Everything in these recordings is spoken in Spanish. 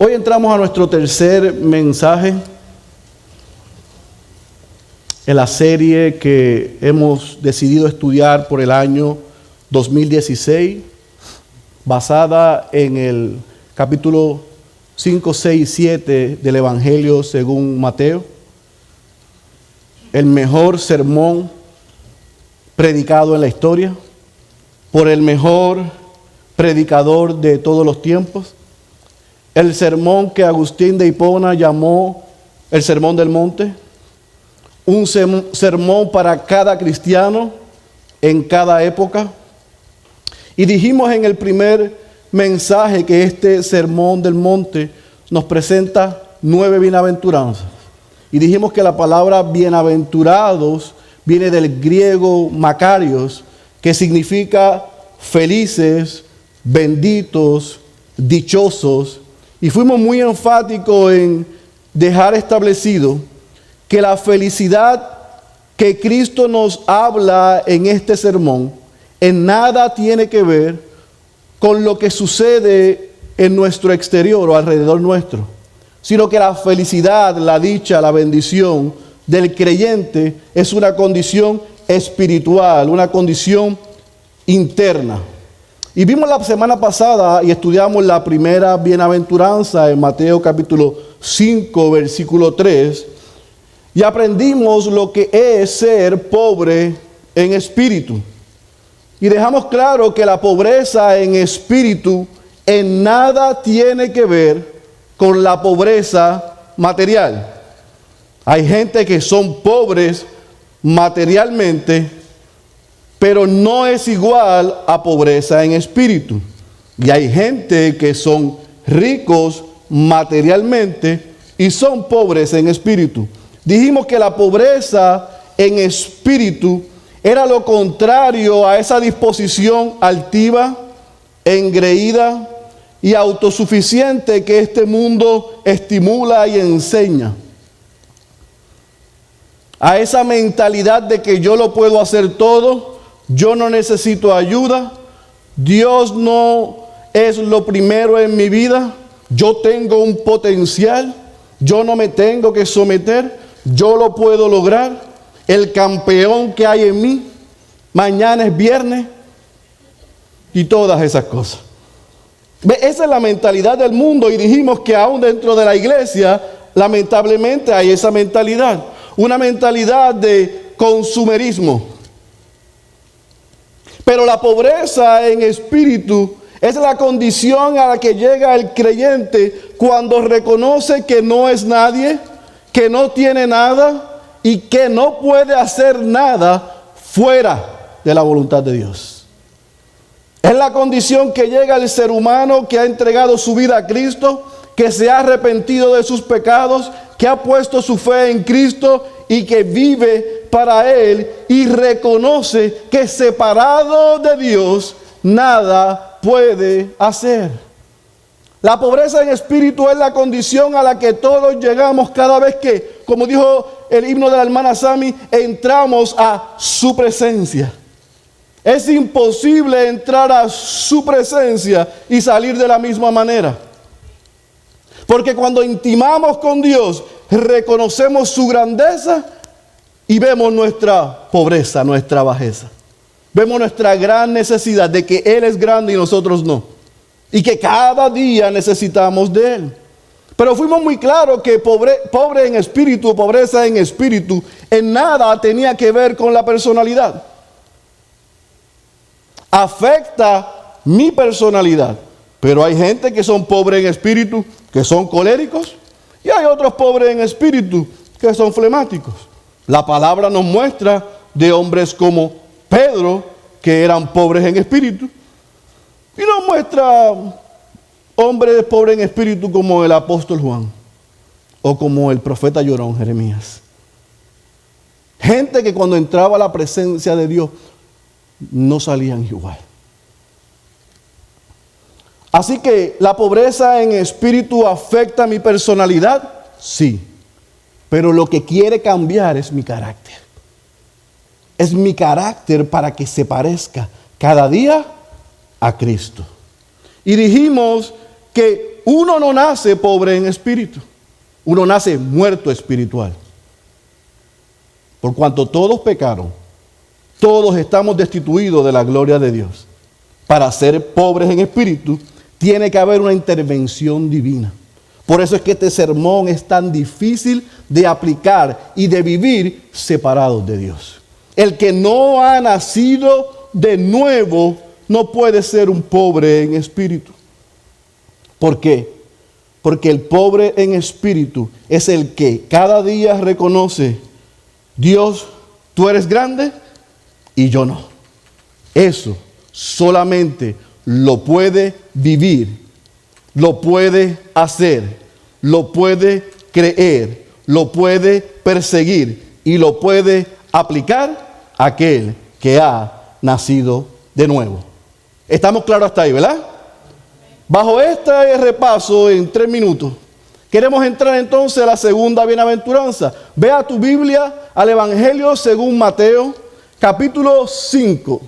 Hoy entramos a nuestro tercer mensaje en la serie que hemos decidido estudiar por el año 2016, basada en el capítulo 5, 6 y 7 del Evangelio según Mateo. El mejor sermón predicado en la historia por el mejor predicador de todos los tiempos. El sermón que Agustín de Hipona llamó el Sermón del Monte. Un sermón para cada cristiano en cada época. Y dijimos en el primer mensaje que este Sermón del Monte nos presenta 9 bienaventuranzas. Y dijimos que la palabra bienaventurados viene del griego makarios, que significa felices, benditos, dichosos. Y fuimos muy enfáticos en dejar establecido que la felicidad que Cristo nos habla en este sermón en nada tiene que ver con lo que sucede en nuestro exterior o alrededor nuestro, sino que la felicidad, la dicha, la bendición del creyente es una condición espiritual, una condición interna. Y vimos la semana pasada y estudiamos la primera bienaventuranza en Mateo capítulo 5, versículo 3, y aprendimos lo que es ser pobre en espíritu. Y dejamos claro que la pobreza en espíritu en nada tiene que ver con la pobreza material. Hay gente que son pobres materialmente, pero no es igual a pobreza en espíritu. Y hay gente que son ricos materialmente y son pobres en espíritu. Dijimos que la pobreza en espíritu era lo contrario a esa disposición altiva, engreída y autosuficiente que este mundo estimula y enseña. A esa mentalidad de que yo lo puedo hacer todo, yo no necesito ayuda, Dios no es lo primero en mi vida, yo tengo un potencial, yo no me tengo que someter, yo lo puedo lograr, el campeón que hay en mí, mañana es viernes y todas esas cosas. Esa es la mentalidad del mundo y dijimos que aún dentro de la iglesia, lamentablemente hay esa mentalidad, una mentalidad de consumerismo. Pero la pobreza en espíritu es la condición a la que llega el creyente cuando reconoce que no es nadie, que no tiene nada y que no puede hacer nada fuera de la voluntad de Dios. Es la condición que llega el ser humano que ha entregado su vida a Cristo, que se ha arrepentido de sus pecados, que ha puesto su fe en Cristo y que vive para Él y reconoce que separado de Dios nada puede hacer. La pobreza en espíritu es la condición a la que todos llegamos cada vez que, como dijo el himno de la hermana Sami, entramos a su presencia. Es imposible entrar a su presencia y salir de la misma manera. Porque cuando intimamos con Dios, reconocemos su grandeza y vemos nuestra pobreza, nuestra bajeza. Vemos nuestra gran necesidad de que Él es grande y nosotros no. Y que cada día necesitamos de Él. Pero fuimos muy claros que pobre en espíritu, pobreza en espíritu, en nada tenía que ver con la personalidad. Afecta mi personalidad. Pero hay gente que son pobres en espíritu, que son coléricos. Y hay otros pobres en espíritu, que son flemáticos. La palabra nos muestra de hombres como Pedro, que eran pobres en espíritu. Y nos muestra hombres pobres en espíritu como el apóstol Juan. O como el profeta llorón Jeremías. Gente que cuando entraba a la presencia de Dios, no salían igual. Así que la pobreza en espíritu afecta mi personalidad, sí. Pero lo que quiere cambiar es mi carácter. Es mi carácter para que se parezca cada día a Cristo. Y dijimos que uno no nace pobre en espíritu, uno nace muerto espiritual. Por cuanto todos pecaron, todos estamos destituidos de la gloria de Dios. Para ser pobres en espíritu, tiene que haber una intervención divina. Por eso es que este sermón es tan difícil de aplicar y de vivir separados de Dios. El que no ha nacido de nuevo no puede ser un pobre en espíritu. ¿Por qué? Porque el pobre en espíritu es el que cada día reconoce: Dios, tú eres grande y yo no. Eso solamente lo puede vivir, lo puede hacer, lo puede creer, lo puede perseguir y lo puede aplicar aquel que ha nacido de nuevo. ¿Estamos claros hasta ahí, verdad? Bajo este repaso en 3 minutos, queremos entrar entonces a la segunda bienaventuranza. Vea tu Biblia al Evangelio según Mateo, capítulo 5.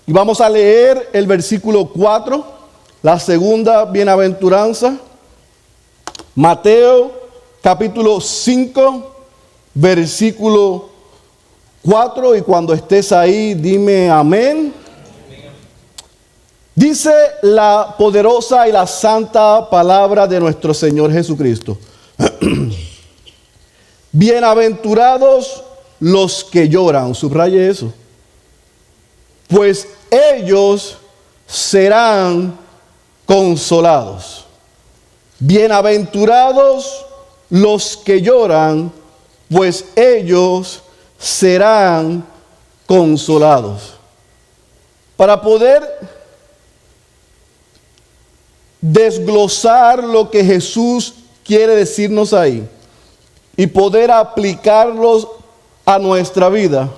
Y vamos a leer el versículo 4, la segunda bienaventuranza. Mateo, capítulo 5, versículo 4. Y cuando estés ahí, dime amén. Dice la poderosa y la santa palabra de nuestro Señor Jesucristo. Bienaventurados los que lloran, subraye eso, pues ellos serán consolados. Bienaventurados los que lloran, pues ellos serán consolados. Para poder desglosar lo que Jesús quiere decirnos ahí y poder aplicarlos a nuestra vida,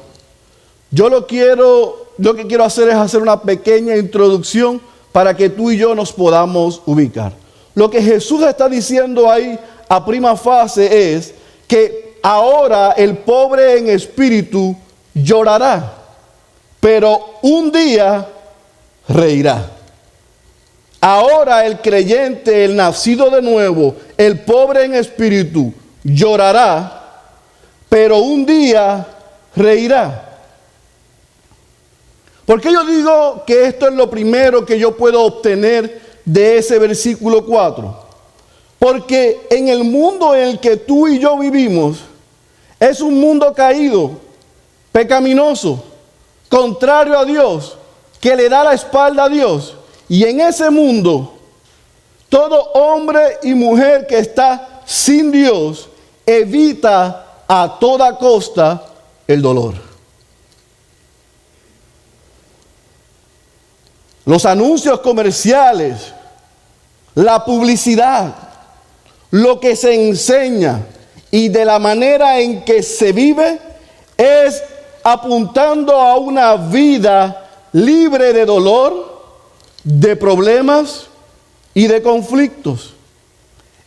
lo que quiero hacer es hacer una pequeña introducción para que tú y yo nos podamos ubicar. Lo que Jesús está diciendo ahí a prima fase es que ahora el pobre en espíritu llorará, pero un día reirá. Ahora el creyente, el nacido de nuevo, el pobre en espíritu, llorará, pero un día reirá. ¿Por qué yo digo que esto es lo primero que yo puedo obtener de ese versículo 4? Porque en el mundo en el que tú y yo vivimos, es un mundo caído, pecaminoso, contrario a Dios, que le da la espalda a Dios. Y en ese mundo, todo hombre y mujer que está sin Dios evita a toda costa el dolor. Los anuncios comerciales, la publicidad, lo que se enseña y de la manera en que se vive es apuntando a una vida libre de dolor, de problemas y de conflictos.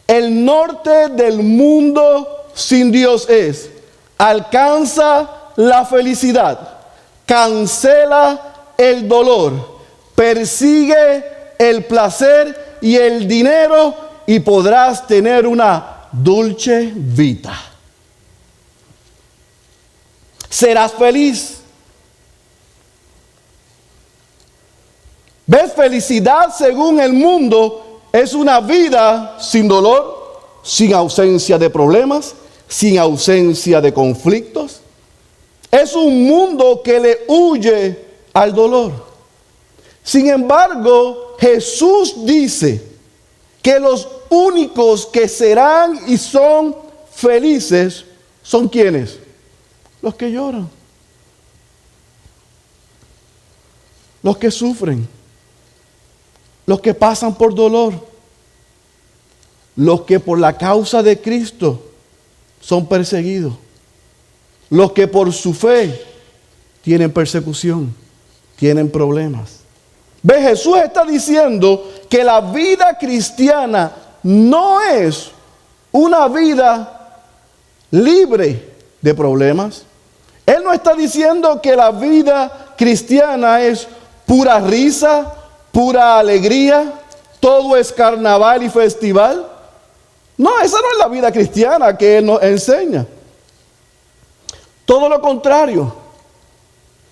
El norte del mundo sin Dios es: alcanza la felicidad, cancela el dolor, persigue el placer y el dinero y podrás tener una dulce vita. Serás feliz. ¿Ves? Felicidad según el mundo es una vida sin dolor, sin ausencia de problemas, sin ausencia de conflictos. Es un mundo que le huye al dolor. Sin embargo, Jesús dice que los únicos que serán y son felices son ¿quiénes? Los que lloran, los que sufren, los que pasan por dolor, los que por la causa de Cristo son perseguidos, los que por su fe tienen persecución, tienen problemas. ¿Ve? Jesús está diciendo que la vida cristiana no es una vida libre de problemas. Él no está diciendo que la vida cristiana es pura risa, pura alegría, todo es carnaval y festival. No, esa no es la vida cristiana que Él nos enseña. Todo lo contrario.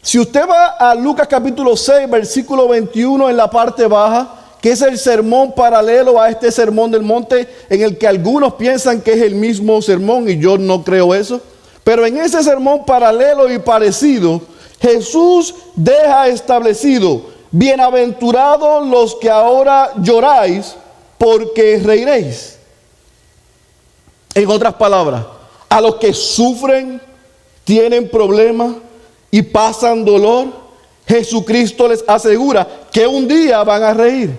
Si usted va a Lucas capítulo 6, versículo 21 en la parte baja, que es el sermón paralelo a este sermón del monte, en el que algunos piensan que es el mismo sermón, y yo no creo eso. Pero en ese sermón paralelo y parecido, Jesús deja establecido: bienaventurados los que ahora lloráis, porque reiréis. En otras palabras, a los que sufren, tienen problemas y pasan dolor, Jesucristo les asegura que un día van a reír.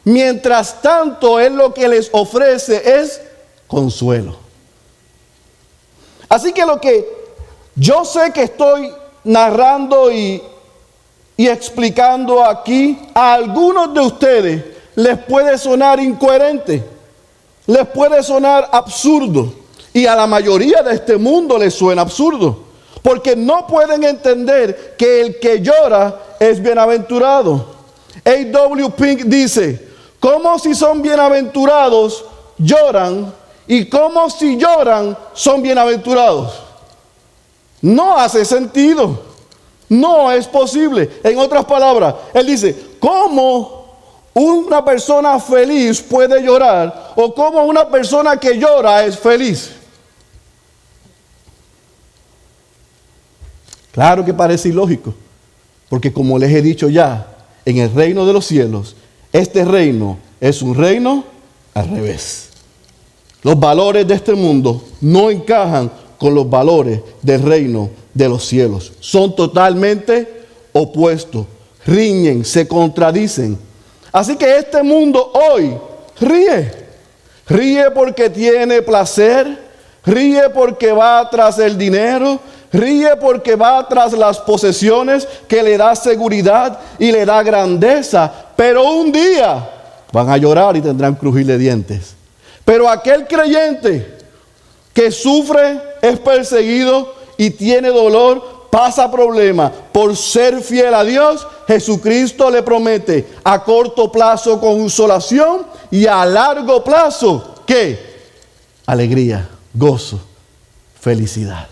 Mientras tanto, Él lo que les ofrece es consuelo. Así que lo que yo sé que estoy narrando y explicando aquí, a algunos de ustedes les puede sonar incoherente, les puede sonar absurdo, y a la mayoría de este mundo les suena absurdo, porque no pueden entender que el que llora es bienaventurado. A.W. Pink dice: ¿cómo si son bienaventurados lloran, y cómo si lloran son bienaventurados? No hace sentido. No es posible. En otras palabras, él dice: ¿cómo una persona feliz puede llorar? ¿O cómo una persona que llora es feliz? Claro que parece ilógico, porque como les he dicho ya, en el reino de los cielos, este reino es un reino al revés. Los valores de este mundo no encajan con los valores del reino de los cielos. Son totalmente opuestos, riñen, se contradicen. Así que este mundo hoy ríe porque tiene placer, ríe porque va tras el dinero, ríe porque va tras las posesiones que le da seguridad y le da grandeza. Pero un día van a llorar y tendrán crujir de dientes. Pero aquel creyente que sufre, es perseguido y tiene dolor, pasa problemas por ser fiel a Dios, Jesucristo le promete a corto plazo consolación y a largo plazo, ¿qué? Alegría, gozo, felicidad.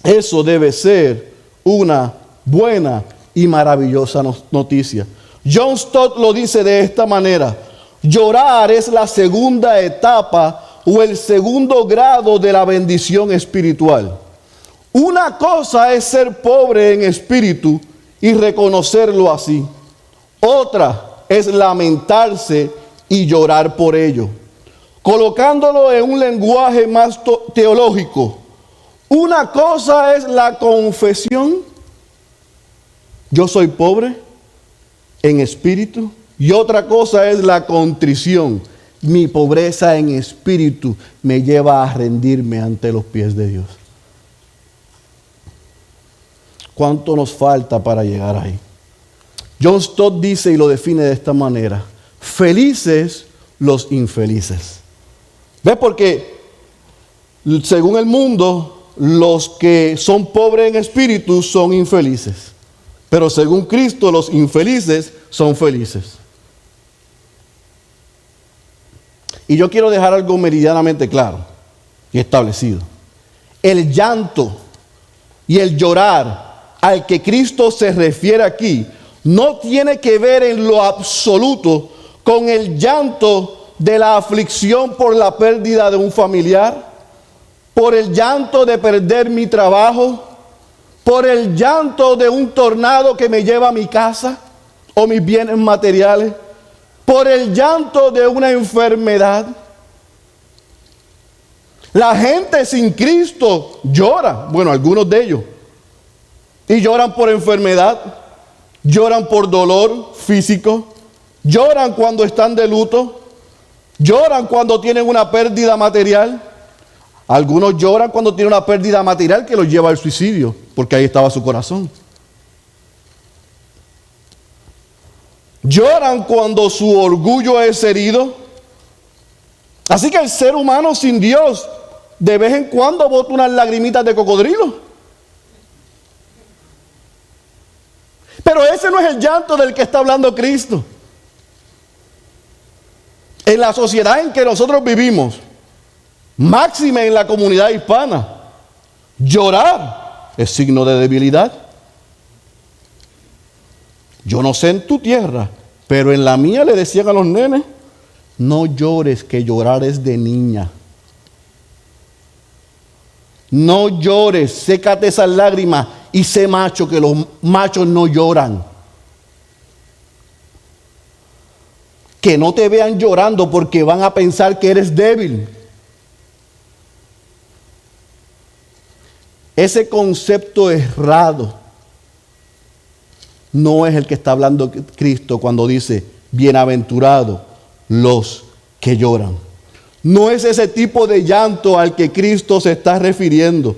Eso debe ser una buena y maravillosa noticia. John Stott lo dice de esta manera: llorar es la segunda etapa o el segundo grado de la bendición espiritual. Una cosa es ser pobre en espíritu y reconocerlo así. Otra es lamentarse y llorar por ello. Colocándolo en un lenguaje más teológico, una cosa es la confesión: yo soy pobre en espíritu. Y otra cosa es la contrición: mi pobreza en espíritu me lleva a rendirme ante los pies de Dios. ¿Cuánto nos falta para llegar ahí? John Stott dice y lo define de esta manera: felices los infelices. ¿Ves? Porque según el mundo, los que son pobres en espíritu son infelices. Pero según Cristo, los infelices son felices. Y yo quiero dejar algo meridianamente claro y establecido. El llanto y el llorar al que Cristo se refiere aquí no tiene que ver en lo absoluto con el llanto de la aflicción por la pérdida de un familiar, por el llanto de perder mi trabajo, por el llanto de un tornado que me lleva a mi casa o mis bienes materiales, por el llanto de una enfermedad. La gente sin Cristo llora, bueno, algunos de ellos, y lloran por enfermedad, lloran por dolor físico, lloran cuando están de luto, lloran cuando tienen una pérdida material. Algunos lloran cuando tienen una pérdida material que los lleva al suicidio, porque ahí estaba su corazón. Lloran cuando su orgullo es herido. Así que el ser humano sin Dios de vez en cuando bota unas lagrimitas de cocodrilo. Pero ese no es el llanto del que está hablando Cristo. En la sociedad en que nosotros vivimos, máxime en la comunidad hispana, llorar es signo de debilidad. Yo no sé en tu tierra, pero en la mía le decían a los nenes, no llores, que llorar es de niña. No llores, sécate esas lágrimas y sé macho, que los machos no lloran. Que no te vean llorando porque van a pensar que eres débil. Ese concepto errado no es el que está hablando Cristo cuando dice, bienaventurados los que lloran. No es ese tipo de llanto al que Cristo se está refiriendo.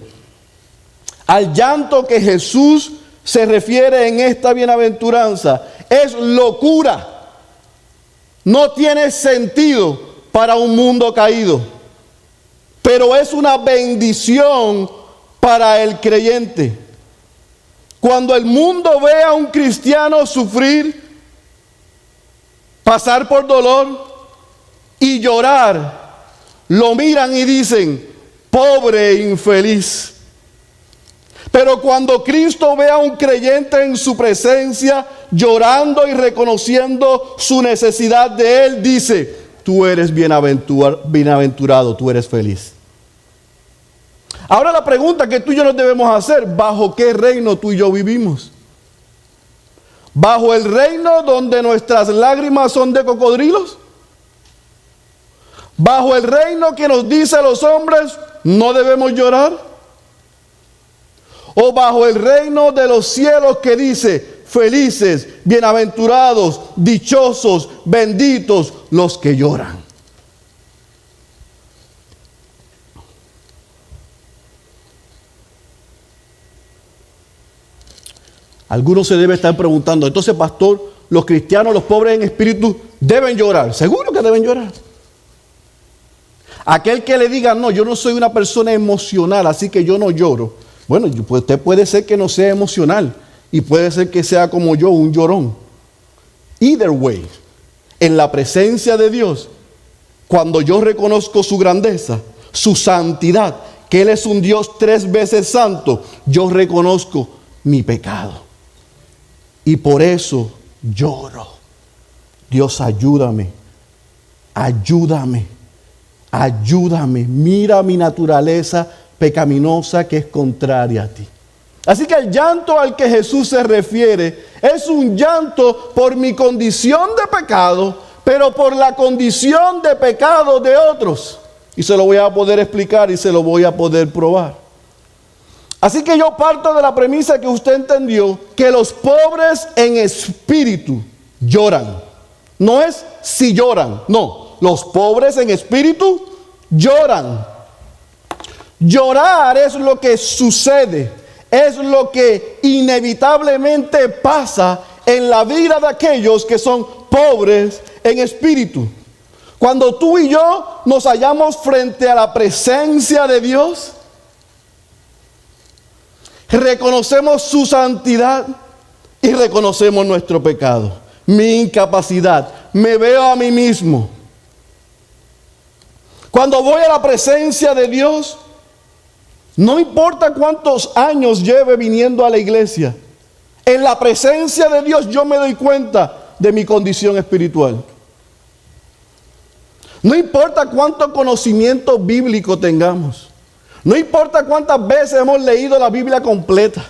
Al llanto que Jesús se refiere en esta bienaventuranza es locura. No tiene sentido para un mundo caído, pero es una bendición para el creyente. Cuando el mundo ve a un cristiano sufrir, pasar por dolor y llorar, lo miran y dicen, pobre infeliz. Pero cuando Cristo ve a un creyente en su presencia, llorando y reconociendo su necesidad de él, dice, tú eres bienaventurado, tú eres feliz. Ahora la pregunta que tú y yo nos debemos hacer, ¿bajo qué reino tú y yo vivimos? ¿Bajo el reino donde nuestras lágrimas son de cocodrilos? ¿Bajo el reino que nos dice a los hombres, no debemos llorar? ¿O bajo el reino de los cielos que dice, felices, bienaventurados, dichosos, benditos los que lloran? Algunos se deben estar preguntando, entonces, pastor, los cristianos, los pobres en espíritu, ¿deben llorar? Seguro que deben llorar. Aquel que le diga, no, yo no soy una persona emocional, así que yo no lloro. Bueno, usted puede ser que no sea emocional y puede ser que sea como yo, un llorón. Either way, en la presencia de Dios, cuando yo reconozco su grandeza, su santidad, que Él es un Dios 3 veces santo, yo reconozco mi pecado. Y por eso lloro. Dios, ayúdame, ayúdame, ayúdame. Mira mi naturaleza pecaminosa que es contraria a ti. Así que el llanto al que Jesús se refiere es un llanto por mi condición de pecado, pero por la condición de pecado de otros. Y se lo voy a poder explicar y se lo voy a poder probar. Así que yo parto de la premisa que usted entendió, que los pobres en espíritu lloran. No es si lloran, no. Los pobres en espíritu lloran. Llorar es lo que sucede, es lo que inevitablemente pasa en la vida de aquellos que son pobres en espíritu. Cuando tú y yo nos hallamos frente a la presencia de Dios, reconocemos su santidad y reconocemos nuestro pecado, mi incapacidad. Me veo a mí mismo. Cuando voy a la presencia de Dios, no importa cuántos años lleve viniendo a la iglesia, en la presencia de Dios yo me doy cuenta de mi condición espiritual. No importa cuánto conocimiento bíblico tengamos. No importa cuántas veces hemos leído la Biblia completa.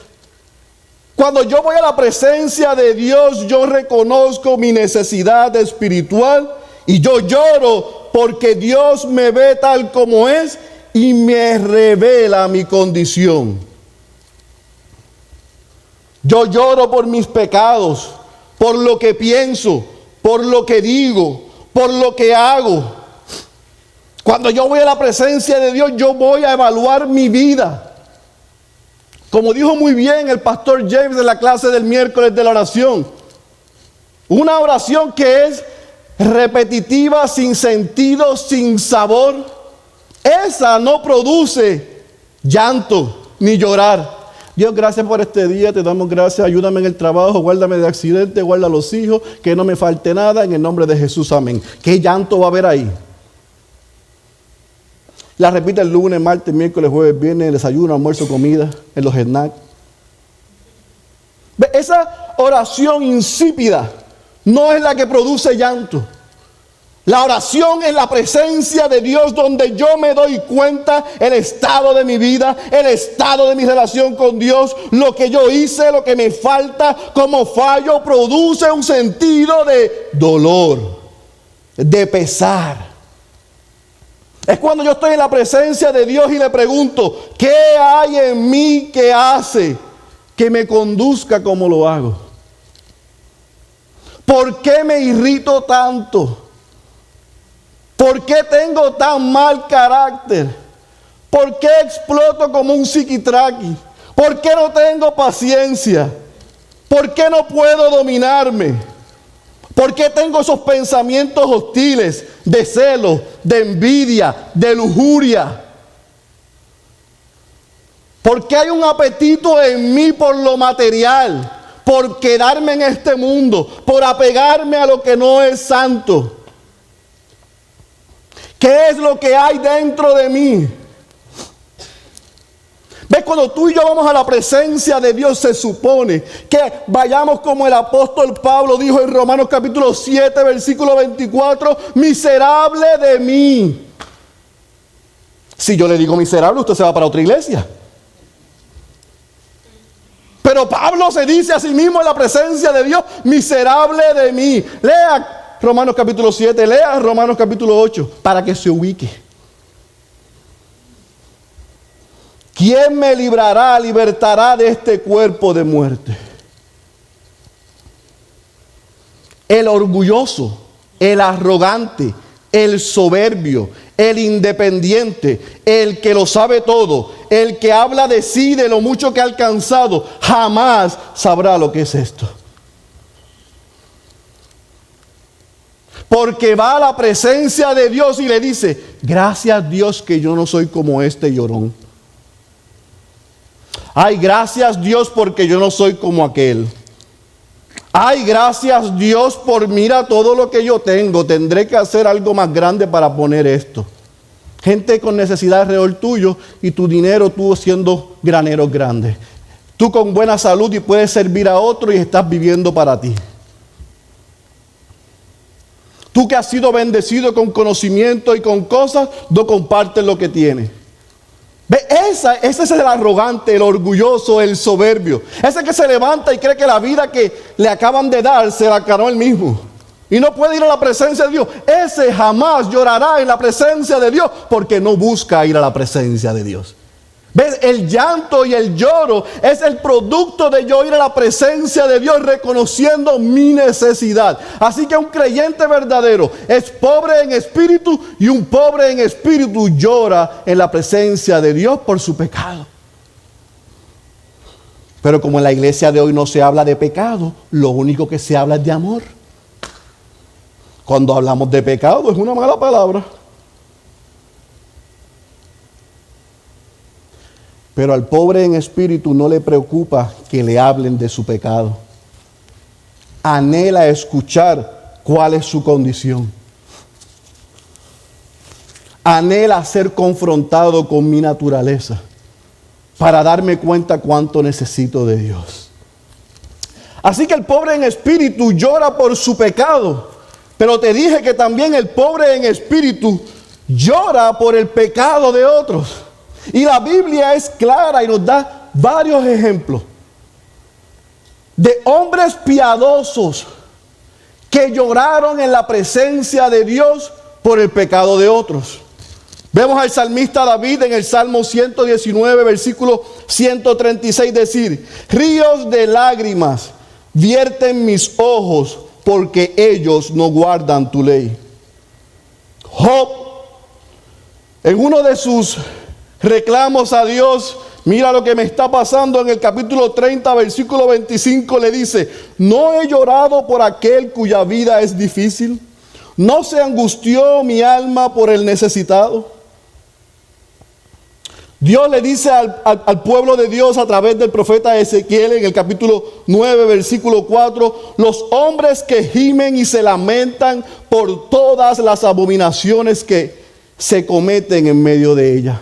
Cuando yo voy a la presencia de Dios, yo reconozco mi necesidad espiritual y yo lloro porque Dios me ve tal como es y me revela mi condición. Yo lloro por mis pecados, por lo que pienso, por lo que digo, por lo que hago. Cuando yo voy a la presencia de Dios, yo voy a evaluar mi vida. Como dijo muy bien el pastor James en la clase del miércoles de la oración, una oración que es repetitiva, sin sentido, sin sabor, esa no produce llanto ni llorar. Dios, gracias por este día, te damos gracias, ayúdame en el trabajo, guárdame de accidentes, guarda a los hijos, que no me falte nada, en el nombre de Jesús, amén. ¿Qué llanto va a haber ahí? La repite el lunes, martes, miércoles, jueves, viernes, desayuno, almuerzo, comida, en los snacks. Esa oración insípida no es la que produce llanto. La oración en la presencia de Dios, donde yo me doy cuenta el estado de mi vida, el estado de mi relación con Dios, lo que yo hice, lo que me falta, cómo fallo, produce un sentido de dolor, de pesar. Es cuando yo estoy en la presencia de Dios y le pregunto, ¿qué hay en mí que hace que me conduzca como lo hago? ¿Por qué me irrito tanto? ¿Por qué tengo tan mal carácter? ¿Por qué exploto como un psiquitraqui? ¿Por qué no tengo paciencia? ¿Por qué no puedo dominarme? ¿Por qué tengo esos pensamientos hostiles de celo, de envidia, de lujuria? ¿Por qué hay un apetito en mí por lo material? Por quedarme en este mundo, por apegarme a lo que no es santo. ¿Qué es lo que hay dentro de mí? ¿Ves? Cuando tú y yo vamos a la presencia de Dios, se supone que vayamos como el apóstol Pablo dijo en Romanos capítulo 7, versículo 24, miserable de mí. Si yo le digo miserable, usted se va para otra iglesia. Pero Pablo se dice a sí mismo en la presencia de Dios, miserable de mí. Lea Romanos capítulo 7, lea Romanos capítulo 8, para que se ubique. ¿Quién me libertará de este cuerpo de muerte? El orgulloso, el arrogante, el soberbio, el independiente, el que lo sabe todo, el que habla de sí, de lo mucho que ha alcanzado, jamás sabrá lo que es esto. Porque va a la presencia de Dios y le dice, gracias Dios que yo no soy como este llorón. Ay, gracias Dios porque yo no soy como aquel. Ay, gracias Dios por mira todo lo que yo tengo. Tendré que hacer algo más grande para poner esto. Gente con necesidad alrededor tuyo y tu dinero tú siendo graneros grandes. Tú con buena salud y puedes servir a otro y estás viviendo para ti. Tú que has sido bendecido con conocimiento y con cosas, no compartes lo que tienes. ¿Ve? Ese es el arrogante, el orgulloso, el soberbio. Ese que se levanta y cree que la vida que le acaban de dar se la ganó él mismo. Y no puede ir a la presencia de Dios. Ese jamás llorará en la presencia de Dios porque no busca ir a la presencia de Dios. ¿Ves? El llanto y el lloro es el producto de yo ir a la presencia de Dios reconociendo mi necesidad. Así que un creyente verdadero es pobre en espíritu y un pobre en espíritu llora en la presencia de Dios por su pecado. Pero como en la iglesia de hoy no se habla de pecado, lo único que se habla es de amor. Cuando hablamos de pecado es una mala palabra. Pero al pobre en espíritu no le preocupa que le hablen de su pecado. Anhela escuchar cuál es su condición. Anhela ser confrontado con mi naturaleza para darme cuenta cuánto necesito de Dios. Así que el pobre en espíritu llora por su pecado. Pero te dije que también el pobre en espíritu llora por el pecado de otros. Y la Biblia es clara y nos da varios ejemplos de hombres piadosos que lloraron en la presencia de Dios por el pecado de otros. Vemos al salmista David en el Salmo 119, versículo 136 decir, ríos de lágrimas vierten mis ojos porque ellos no guardan tu ley. Job, en uno de sus reclamos a Dios, mira lo que me está pasando en el capítulo 30, versículo 25, le dice, ¿no he llorado por aquel cuya vida es difícil? ¿No se angustió mi alma por el necesitado? Dios le dice al pueblo de Dios a través del profeta Ezequiel en el capítulo 9, versículo 4, los hombres que gimen y se lamentan por todas las abominaciones que se cometen en medio de ella.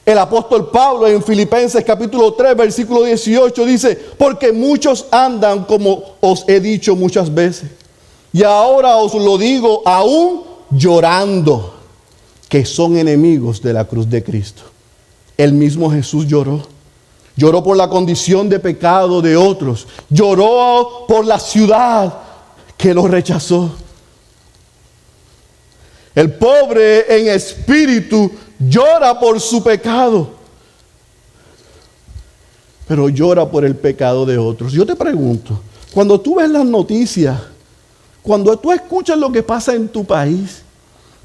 El apóstol Pablo en Filipenses capítulo 3, versículo 18 dice, porque muchos andan como os he dicho muchas veces, y ahora os lo digo aún llorando, que son enemigos de la cruz de Cristo. El mismo Jesús lloró. Lloró por la condición de pecado de otros. Lloró por la ciudad que lo rechazó. El pobre en espíritu llora por su pecado, pero llora por el pecado de otros. Yo te pregunto, cuando tú ves las noticias, cuando tú escuchas lo que pasa en tu país,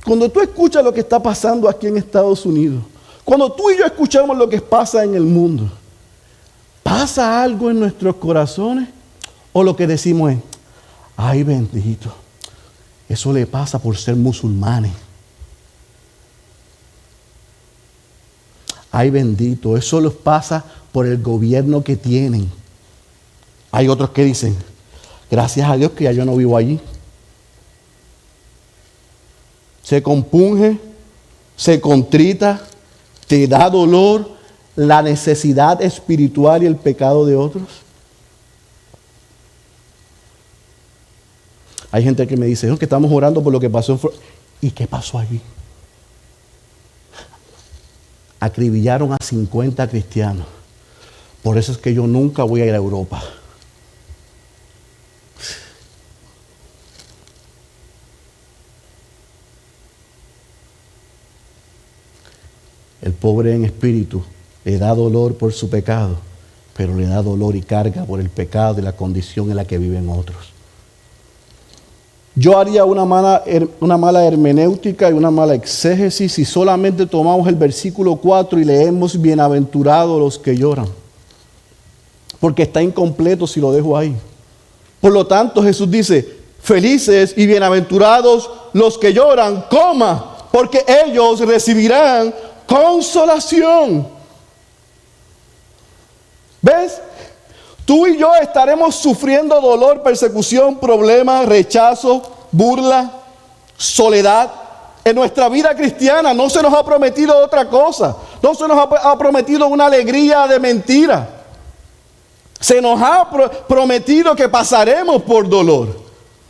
cuando tú escuchas lo que está pasando aquí en Estados Unidos, cuando tú y yo escuchamos lo que pasa en el mundo, ¿pasa algo en nuestros corazones? ¿O lo que decimos es, ay bendito, eso le pasa por ser musulmanes? Ay bendito, eso les pasa por el gobierno que tienen. Hay otros que dicen, gracias a Dios que ya yo no vivo allí. Se compunge, se contrita, te da dolor la necesidad espiritual y el pecado de otros. Hay gente que me dice, que estamos orando por lo que pasó en Florida. ¿Y qué pasó allí? Acribillaron a 50 cristianos. Por eso es que yo nunca voy a ir a Europa. El pobre en espíritu le da dolor por su pecado, pero le da dolor y carga por el pecado y la condición en la que viven otros. Yo haría una mala hermenéutica y una mala exégesis si solamente tomamos el versículo 4 y leemos bienaventurados los que lloran, porque está incompleto si lo dejo ahí. Por lo tanto, Jesús dice, felices y bienaventurados los que lloran, porque ellos recibirán consolación. ¿Ves? Tú y yo estaremos sufriendo dolor, persecución, problemas, rechazo, burla, soledad. En nuestra vida cristiana no se nos ha prometido otra cosa. No se nos ha prometido una alegría de mentira. Se nos ha prometido que pasaremos por dolor.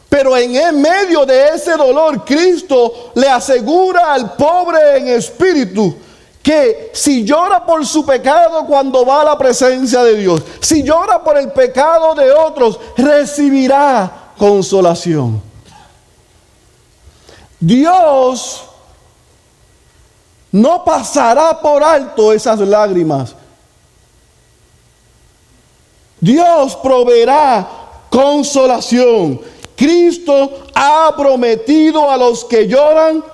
Pero en medio de ese dolor, Cristo le asegura al pobre en espíritu que si llora por su pecado cuando va a la presencia de Dios, si llora por el pecado de otros, recibirá consolación. Dios no pasará por alto esas lágrimas. Dios proveerá consolación. Cristo ha prometido a los que lloran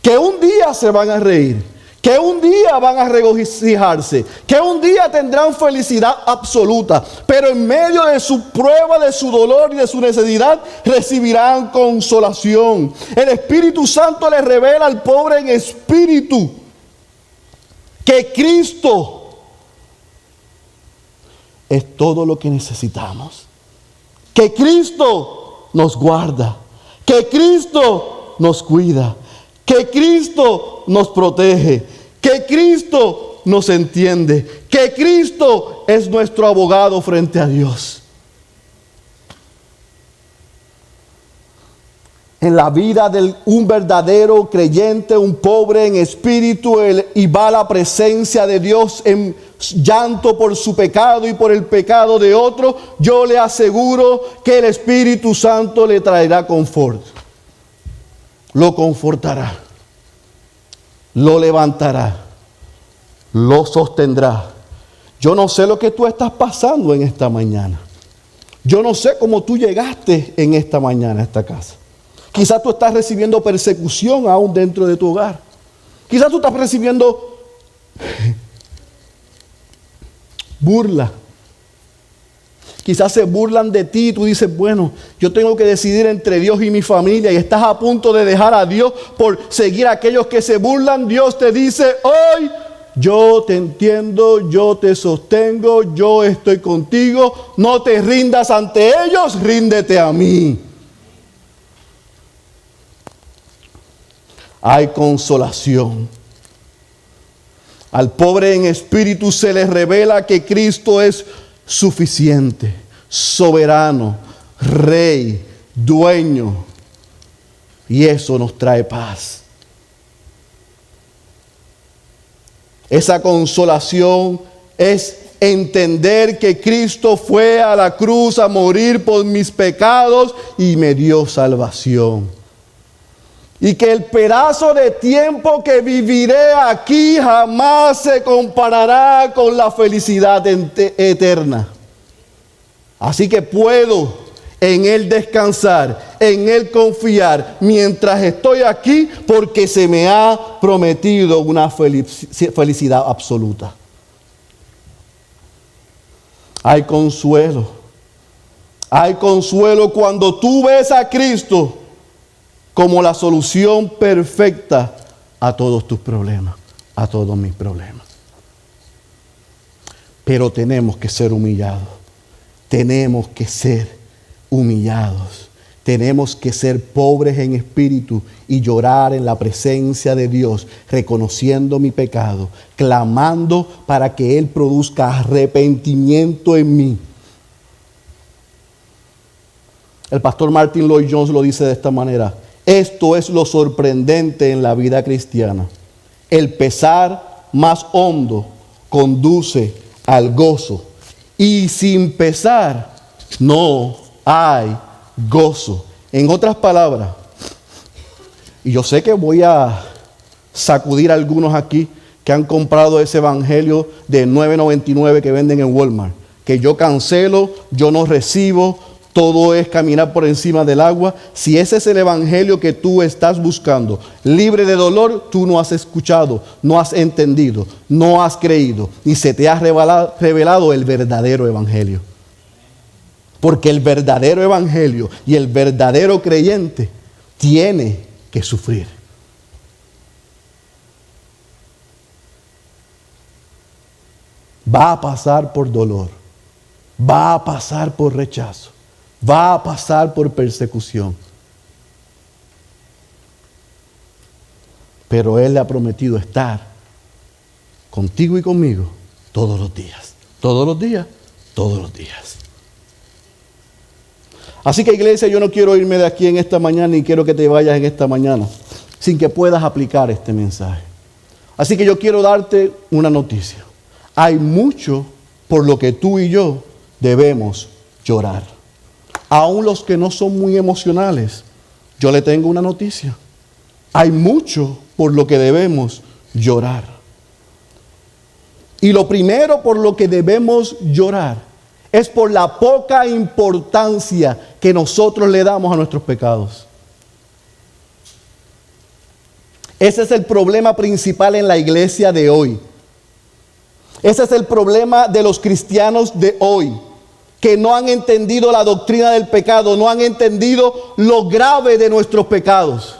que un día se van a reír, que un día van a regocijarse, que un día tendrán felicidad absoluta, pero en medio de su prueba, de su dolor y de su necesidad, recibirán consolación. El Espíritu Santo le revela al pobre en espíritu que Cristo es todo lo que necesitamos, que Cristo nos guarda, que Cristo nos cuida, que Cristo nos protege, que Cristo nos entiende, que Cristo es nuestro abogado frente a Dios. En la vida de un verdadero creyente, un pobre en espíritu, y va a la presencia de Dios en llanto por su pecado y por el pecado de otro, yo le aseguro que el Espíritu Santo le traerá confort. Lo confortará, lo levantará, lo sostendrá. Yo no sé lo que tú estás pasando en esta mañana. Yo no sé cómo tú llegaste en esta mañana a esta casa. Quizás tú estás recibiendo persecución aún dentro de tu hogar. Quizás tú estás recibiendo burla. Quizás se burlan de ti y tú dices, bueno, yo tengo que decidir entre Dios y mi familia, y estás a punto de dejar a Dios por seguir a aquellos que se burlan. Dios te dice hoy: yo te entiendo, yo te sostengo, yo estoy contigo. No te rindas ante ellos, ríndete a mí. Hay consolación. Al pobre en espíritu se le revela que Cristo es suficiente, soberano, rey, dueño. Y eso nos trae paz. Esa consolación es entender que Cristo fue a la cruz a morir por mis pecados y me dio salvación. Y que el pedazo de tiempo que viviré aquí jamás se comparará con la felicidad eterna. Así que puedo en Él descansar, en Él confiar mientras estoy aquí, porque se me ha prometido una felicidad absoluta. Hay consuelo. Hay consuelo cuando tú ves a Cristo como la solución perfecta a todos tus problemas, a todos mis problemas. Pero tenemos que ser humillados. Tenemos que ser humillados. Tenemos que ser pobres en espíritu y llorar en la presencia de Dios, reconociendo mi pecado, clamando para que Él produzca arrepentimiento en mí. El pastor Martin Lloyd-Jones lo dice de esta manera: esto es lo sorprendente en la vida cristiana. El pesar más hondo conduce al gozo, y sin pesar no hay gozo. En otras palabras, y yo sé que voy a sacudir a algunos aquí que han comprado ese evangelio de $9.99 que venden en Walmart, que yo cancelo, yo no recibo, todo es caminar por encima del agua. Si ese es el evangelio que tú estás buscando, libre de dolor, tú no has escuchado, no has entendido, no has creído, y se te ha revelado el verdadero evangelio. Porque el verdadero evangelio y el verdadero creyente tiene que sufrir. Va a pasar por dolor, va a pasar por rechazo, va a pasar por persecución. Pero Él le ha prometido estar contigo y conmigo todos los días. Todos los días, todos los días. Así que, iglesia, yo no quiero irme de aquí en esta mañana, y quiero que te vayas en esta mañana sin que puedas aplicar este mensaje. Así que yo quiero darte una noticia. Hay mucho por lo que tú y yo debemos llorar. Aún los que no son muy emocionales, yo le tengo una noticia. Hay mucho por lo que debemos llorar. Y lo primero por lo que debemos llorar es por la poca importancia que nosotros le damos a nuestros pecados. Ese es el problema principal en la iglesia de hoy. Ese es el problema de los cristianos de hoy, que no han entendido la doctrina del pecado, no han entendido lo grave de nuestros pecados.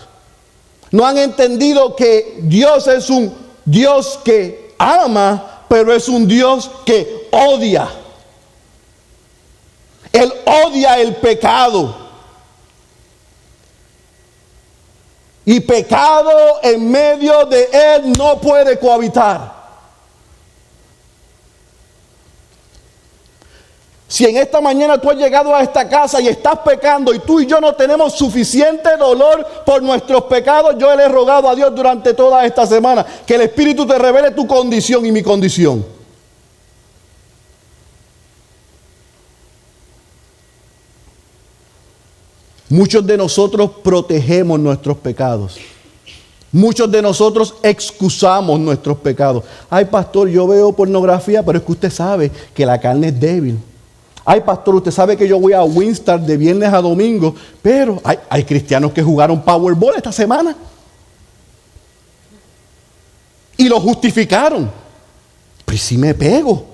No han entendido que Dios es un Dios que ama, pero es un Dios que odia. Él odia el pecado. Y pecado en medio de Él no puede cohabitar. Si en esta mañana tú has llegado a esta casa y estás pecando, y tú y yo no tenemos suficiente dolor por nuestros pecados, yo le he rogado a Dios durante toda esta semana que el Espíritu te revele tu condición y mi condición. Muchos de nosotros protegemos nuestros pecados. Muchos de nosotros excusamos nuestros pecados. Ay, pastor, yo veo pornografía, pero es que usted sabe que la carne es débil. Ay, pastor, usted sabe que yo voy a Winstar de viernes a domingo, pero hay cristianos que jugaron Powerball esta semana. Y lo justificaron. Pero si me pego.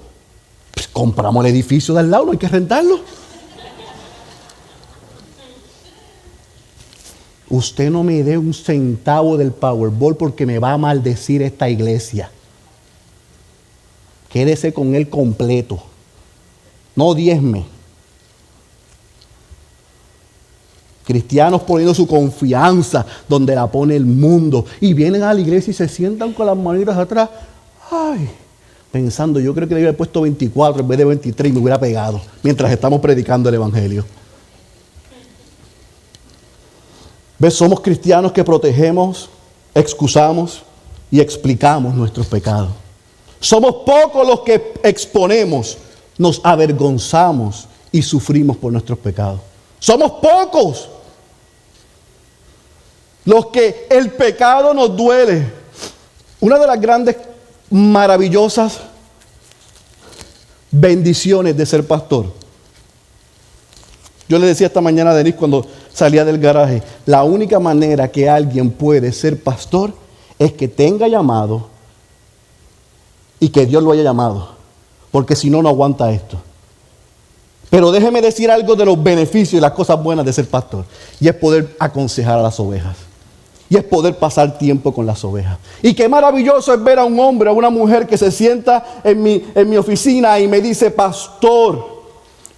compramos el edificio de al lado, no hay que rentarlo. Usted no me dé un centavo del Powerball porque me va a maldecir esta iglesia. Quédese con él completo. No diezme. Cristianos poniendo su confianza donde la pone el mundo. Y vienen a la iglesia y se sientan con las manitas atrás. Ay, pensando, yo creo que le hubiera puesto 24 en vez de 23 y me hubiera pegado mientras estamos predicando el evangelio. ¿Ves? Somos cristianos que protegemos, excusamos y explicamos nuestros pecados. Somos pocos los que exponemos, nos avergonzamos y sufrimos por nuestros pecados. Somos pocos los que el pecado nos duele. Una de las grandes, maravillosas bendiciones de ser pastor. Yo le decía esta mañana a Denis cuando salía del garaje, la única manera que alguien puede ser pastor es que tenga llamado y que Dios lo haya llamado, porque si no, no aguanta esto. Pero déjeme decir algo de los beneficios y las cosas buenas de ser pastor, y es poder aconsejar a las ovejas, y es poder pasar tiempo con las ovejas. Y qué maravilloso es ver a un hombre o una mujer que se sienta en mi oficina y me dice: pastor,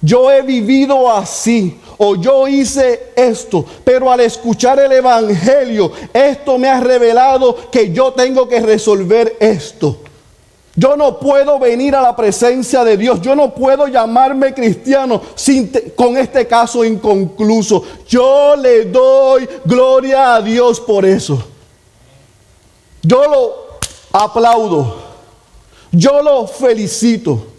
yo he vivido así, o yo hice esto, pero al escuchar el evangelio, esto me ha revelado que yo tengo que resolver esto. Yo no puedo venir a la presencia de Dios. Yo no puedo llamarme cristiano con este caso inconcluso. Yo le doy gloria a Dios por eso. Yo lo aplaudo. Yo lo felicito.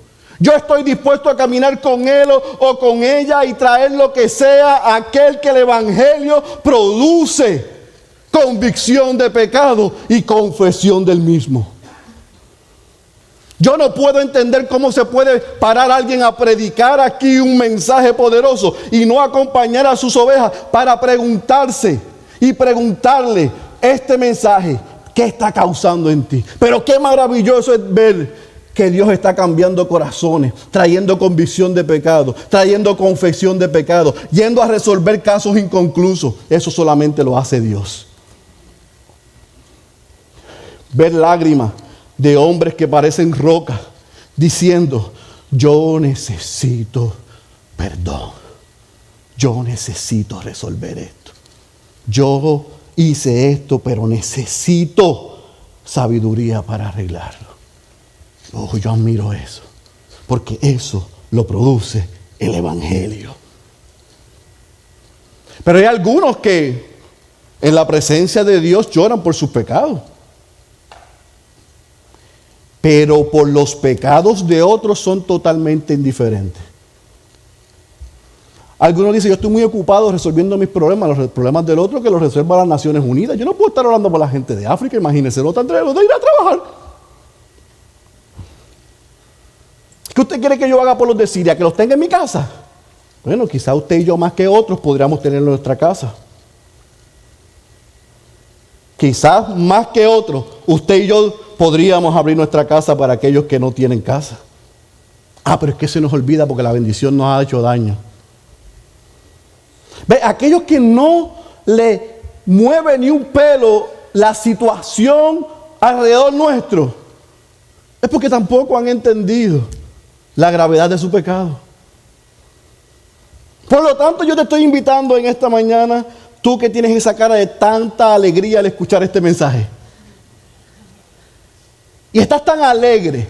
Yo estoy dispuesto a caminar con él o con ella y traer lo que sea aquel que el evangelio produce convicción de pecado y confesión del mismo. Yo no puedo entender cómo se puede parar alguien a predicar aquí un mensaje poderoso y no acompañar a sus ovejas para preguntarse y preguntarle este mensaje, ¿qué está causando en ti? Pero qué maravilloso es ver que Dios está cambiando corazones, trayendo convicción de pecado, trayendo confesión de pecado, yendo a resolver casos inconclusos. Eso solamente lo hace Dios. Ver lágrimas de hombres que parecen rocas, diciendo: yo necesito perdón, yo necesito resolver esto, yo hice esto, pero necesito sabiduría para arreglarlo. Oh, yo admiro eso, porque eso lo produce el evangelio. Pero hay algunos que en la presencia de Dios lloran por sus pecados, pero por los pecados de otros son totalmente indiferentes. Algunos dicen: yo estoy muy ocupado resolviendo mis problemas, los problemas del otro que los resuelva las Naciones Unidas. Yo no puedo estar orando por la gente de África, imagínense, no tendré de ir a trabajar. ¿Qué usted quiere que yo haga por los de Siria? ¿Que los tenga en mi casa? Bueno, quizá usted y yo más que otros podríamos tenerlo en nuestra casa. Quizás más que otros, usted y yo podríamos abrir nuestra casa para aquellos que no tienen casa. Pero es que se nos olvida porque la bendición nos ha hecho daño. ¿Ve? Aquellos que no le mueve ni un pelo la situación alrededor nuestro, es porque tampoco han entendido la gravedad de su pecado. Por lo tanto, yo te estoy invitando en esta mañana, tú que tienes esa cara de tanta alegría al escuchar este mensaje, y estás tan alegre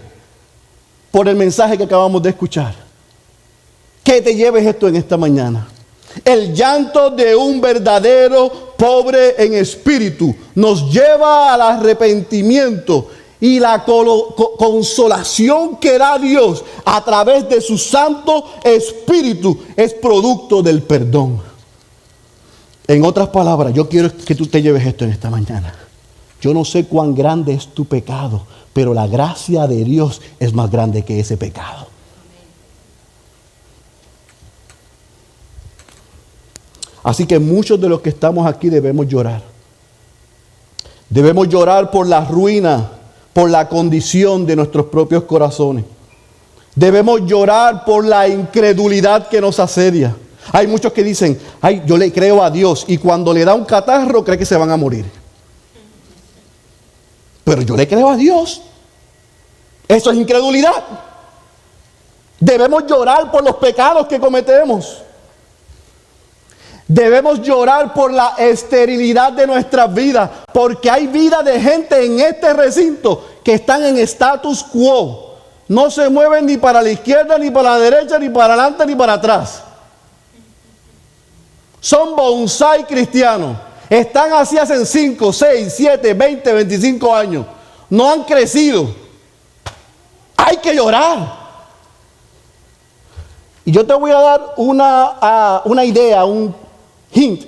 por el mensaje que acabamos de escuchar, que te lleves esto en esta mañana. El llanto de un verdadero pobre en espíritu nos lleva al arrepentimiento, y la consolación que da Dios a través de su Santo Espíritu es producto del perdón. En otras palabras, yo quiero que tú te lleves esto en esta mañana. Yo no sé cuán grande es tu pecado, pero la gracia de Dios es más grande que ese pecado. Así que muchos de los que estamos aquí debemos llorar. Debemos llorar por la ruina, por la condición de nuestros propios corazones. Debemos llorar por la incredulidad que nos asedia. Hay muchos que dicen, ay, yo le creo a Dios, y cuando le da un catarro cree que se van a morir. Pero yo le creo a Dios. Eso es incredulidad. Debemos llorar por los pecados que cometemos. Debemos llorar por la esterilidad de nuestras vidas, porque hay vida de gente en este recinto que están en status quo. No se mueven ni para la izquierda, ni para la derecha, ni para adelante, ni para atrás. Son bonsai cristianos. Están así hace 5, 6, 7, 20, 25 años. No han crecido. Hay que llorar. Y yo te voy a dar una idea, un hint,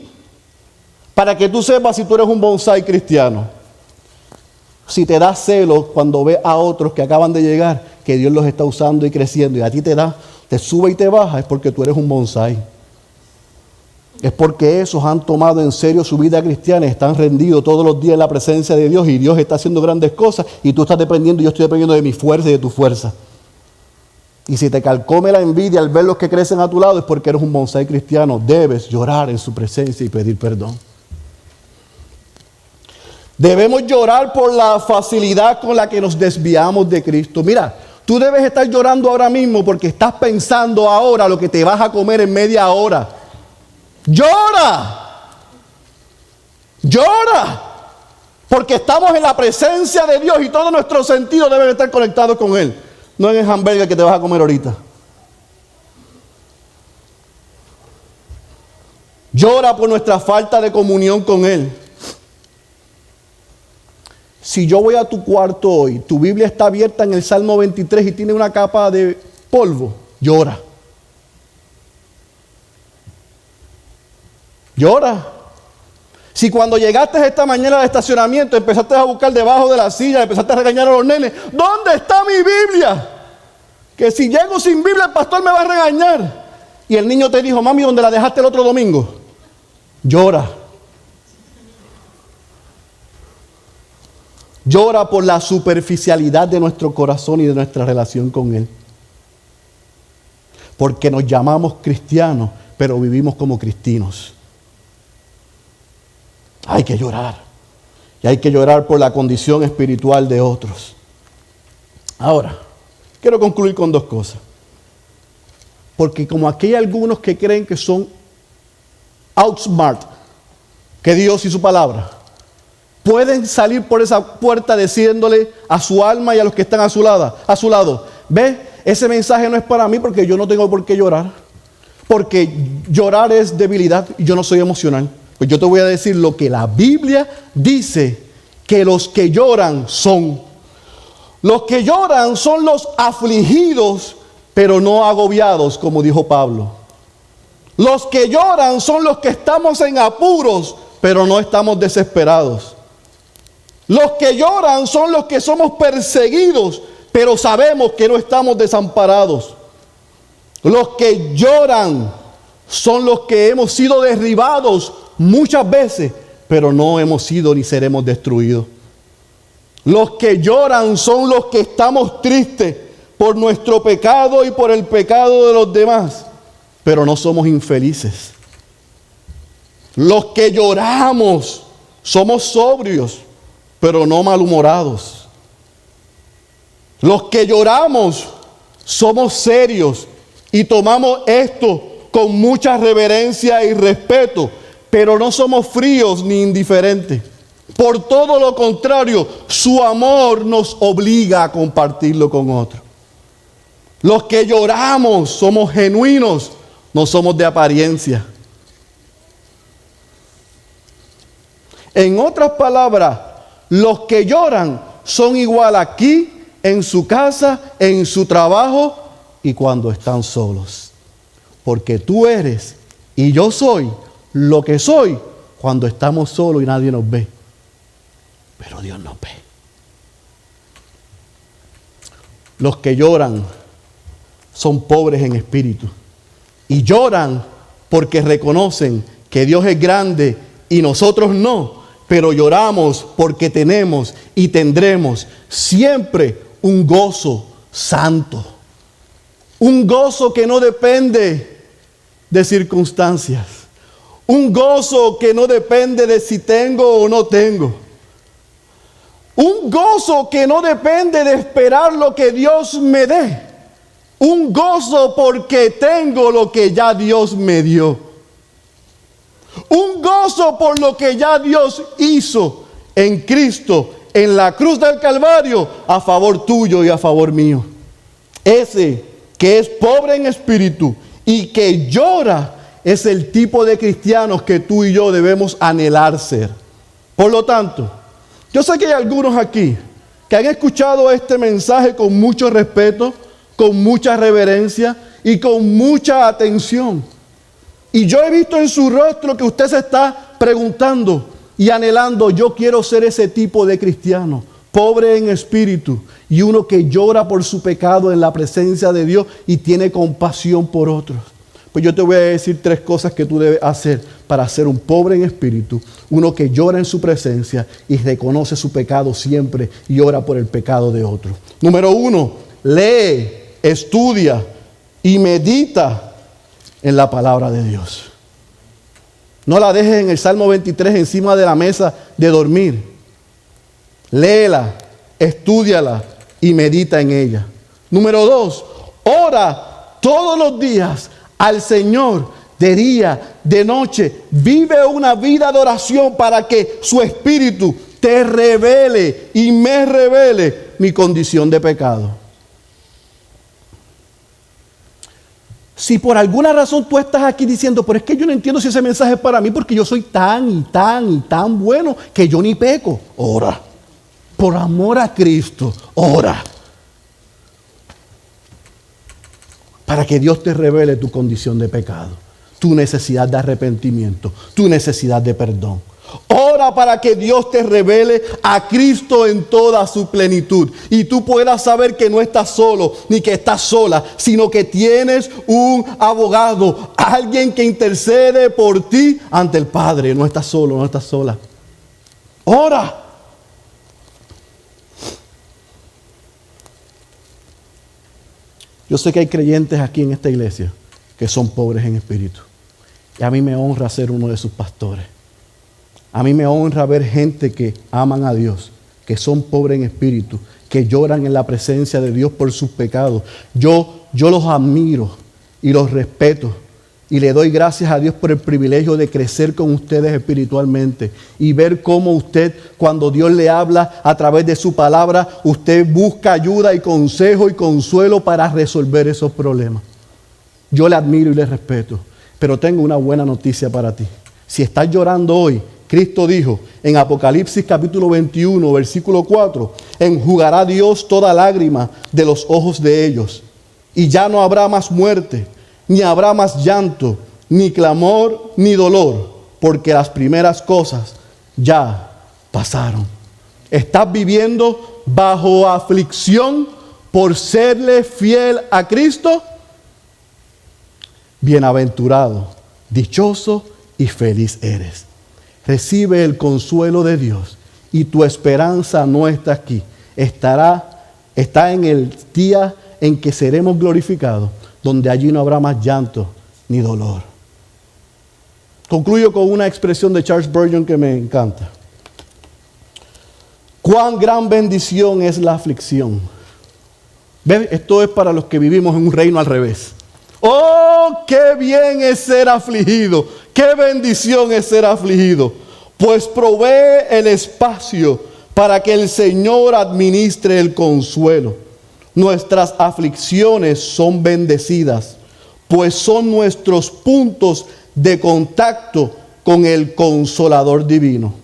para que tú sepas si tú eres un bonsai cristiano. Si te da celos cuando ves a otros que acaban de llegar, que Dios los está usando y creciendo, y a ti te sube y te baja, es porque tú eres un bonsai. Es porque esos han tomado en serio su vida cristiana, están rendidos todos los días en la presencia de Dios, y Dios está haciendo grandes cosas, y tú estás dependiendo, y yo estoy dependiendo de mi fuerza y de tu fuerza. Y si te calcome la envidia al ver los que crecen a tu lado, es porque eres un bonsai cristiano. Debes llorar en su presencia y pedir perdón. Debemos llorar por la facilidad con la que nos desviamos de Cristo. Mira, tú debes estar llorando ahora mismo porque estás pensando ahora lo que te vas a comer en media hora. ¡Llora! ¡Llora! Porque estamos en la presencia de Dios y todos nuestros sentidos deben estar conectados con Él. No en el hamburger que te vas a comer ahorita. Llora por nuestra falta de comunión con Él. Si yo voy a tu cuarto hoy, tu Biblia está abierta en el Salmo 23 y tiene una capa de polvo, llora. Llora. Si cuando llegaste esta mañana al estacionamiento empezaste a buscar debajo de la silla, empezaste a regañar a los nenes, ¿dónde está mi Biblia? Que si llego sin Biblia el pastor me va a regañar. Y el niño te dijo, mami, ¿dónde la dejaste el otro domingo? Llora. Llora por la superficialidad de nuestro corazón y de nuestra relación con Él. Porque nos llamamos cristianos, pero vivimos como cristinos. Hay que llorar. Y hay que llorar por la condición espiritual de otros. Ahora, quiero concluir con dos cosas. Porque como aquí hay algunos que creen que son outsmart que Dios y su palabra, pueden salir por esa puerta diciéndole a su alma y a los que están a su lado, ve, ese mensaje no es para mí porque yo no tengo por qué llorar. Porque llorar es debilidad y yo no soy emocional. Pues yo te voy a decir lo que la Biblia dice que los que lloran son. Los que lloran son los afligidos, pero no agobiados, como dijo Pablo. Los que lloran son los que estamos en apuros, pero no estamos desesperados. Los que lloran son los que somos perseguidos, pero sabemos que no estamos desamparados. Los que lloran son los que hemos sido derribados muchas veces, pero no hemos sido ni seremos destruidos. Los que lloran son los que estamos tristes por nuestro pecado y por el pecado de los demás, pero no somos infelices. Los que lloramos somos sobrios, pero no malhumorados. Los que lloramos somos serios y tomamos esto con mucha reverencia y respeto, pero no somos fríos ni indiferentes. Por todo lo contrario, su amor nos obliga a compartirlo con otros. Los que lloramos somos genuinos, no somos de apariencia. En otras palabras, los que lloran son igual aquí, en su casa, en su trabajo y cuando están solos. Porque tú eres y yo soy lo que soy cuando estamos solos y nadie nos ve. Pero Dios nos ve. Los que lloran son pobres en espíritu. Y lloran porque reconocen que Dios es grande y nosotros no. Pero lloramos porque tenemos y tendremos siempre un gozo santo. Un gozo que no depende de circunstancias. Un gozo que no depende de si tengo o no tengo. Un gozo que no depende de esperar lo que Dios me dé. Un gozo porque tengo lo que ya Dios me dio. Un gozo por lo que ya Dios hizo en Cristo, en la cruz del Calvario, a favor tuyo y a favor mío. Ese que es pobre en espíritu y que llora es el tipo de cristianos que tú y yo debemos anhelar ser. Por lo tanto, yo sé que hay algunos aquí que han escuchado este mensaje con mucho respeto, con mucha reverencia y con mucha atención. Y yo he visto en su rostro que usted se está preguntando y anhelando, yo quiero ser ese tipo de cristiano, pobre en espíritu y uno que llora por su pecado en la presencia de Dios y tiene compasión por otros. Pues yo te voy a decir 3 cosas que tú debes hacer para ser un pobre en espíritu, uno que llora en su presencia y reconoce su pecado siempre y ora por el pecado de otros. Número 1, lee, estudia y medita en la palabra de Dios. No la dejes en el Salmo 23 encima de la mesa de dormir. Léela, estúdiala y medita en ella. Número 2, ora todos los días al Señor de día, de noche. Vive una vida de oración para que su espíritu te revele y me revele mi condición de pecado. Si por alguna razón tú estás aquí diciendo, pero es que yo no entiendo si ese mensaje es para mí porque yo soy tan y tan y tan bueno que yo ni peco. Ora. Por amor a Cristo, ora. Para que Dios te revele tu condición de pecado, tu necesidad de arrepentimiento, tu necesidad de perdón. Ora para que Dios te revele a Cristo en toda su plenitud y tú puedas saber que no estás solo ni que estás sola, sino que tienes un abogado, alguien que intercede por ti ante el Padre. No estás solo, no estás sola. Ora. Yo sé que hay creyentes aquí en esta iglesia que son pobres en espíritu y a mí me honra ser uno de sus pastores. A mí me honra ver gente que aman a Dios, que son pobres en espíritu, que lloran en la presencia de Dios por sus pecados. Yo los admiro y los respeto y le doy gracias a Dios por el privilegio de crecer con ustedes espiritualmente y ver cómo usted, cuando Dios le habla a través de su palabra, usted busca ayuda y consejo y consuelo para resolver esos problemas. Yo le admiro y le respeto, pero tengo una buena noticia para ti. Si estás llorando hoy, Cristo dijo en Apocalipsis capítulo 21, versículo 4, enjugará Dios toda lágrima de los ojos de ellos, y ya no habrá más muerte, ni habrá más llanto, ni clamor, ni dolor, porque las primeras cosas ya pasaron. ¿Estás viviendo bajo aflicción por serle fiel a Cristo? Bienaventurado, dichoso y feliz eres. Recibe el consuelo de Dios y tu esperanza no está aquí. Está en el día en que seremos glorificados, donde allí no habrá más llanto ni dolor. Concluyo con una expresión de Charles Spurgeon que me encanta. Cuán gran bendición es la aflicción. ¿Ves? Esto es para los que vivimos en un reino al revés. ¡Oh, qué bien es ser afligido! ¡Qué bendición es ser afligido! Pues provee el espacio para que el Señor administre el consuelo. Nuestras aflicciones son bendecidas, pues son nuestros puntos de contacto con el Consolador divino.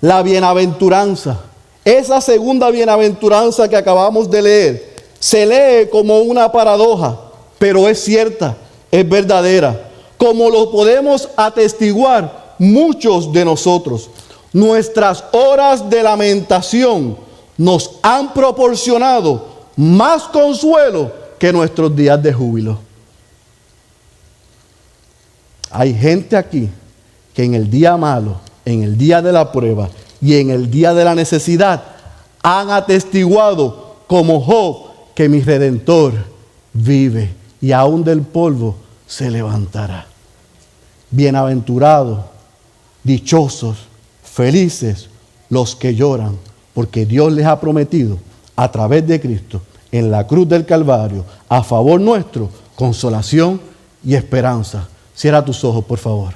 La bienaventuranza, esa segunda bienaventuranza que acabamos de leer, se lee como una paradoja, pero es cierta, es verdadera, como lo podemos atestiguar muchos de nosotros. Nuestras horas de lamentación nos han proporcionado más consuelo que nuestros días de júbilo. Hay gente aquí que en el día malo, en el día de la prueba y en el día de la necesidad han atestiguado como Job que mi Redentor vive y aún del polvo se levantará. Bienaventurados, dichosos, felices los que lloran, porque Dios les ha prometido a través de Cristo en la cruz del Calvario, a favor nuestro, consolación y esperanza. Cierra tus ojos, por favor.